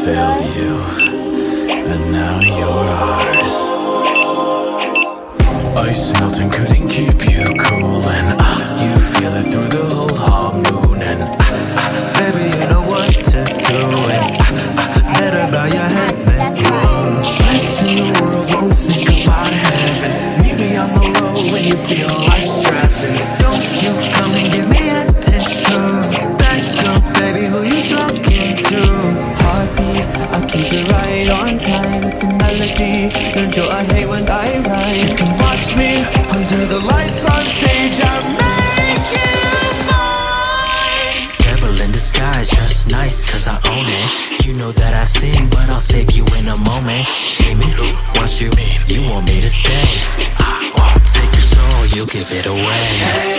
failed you, and now you're ours. Ice melting couldn't keep you cool, and you feel it through the whole half moon. And baby, you know what to do, and better bow your head, let go. Rest in the world, won't think about heaven. Meet me on the low when you feel life stressing. Don't you come and give me attitude. Back up, baby, who you talking to? Heartbeat, I'll keep it right on time. It's a melody, don't you? I hate when I write. You can watch me under the lights on stage. I'll make you mine. Devil in disguise, just nice cause I own it. You know that I sin, but I'll save you in a moment. Demon, want you want me to stay. I won't take your soul, you give it away.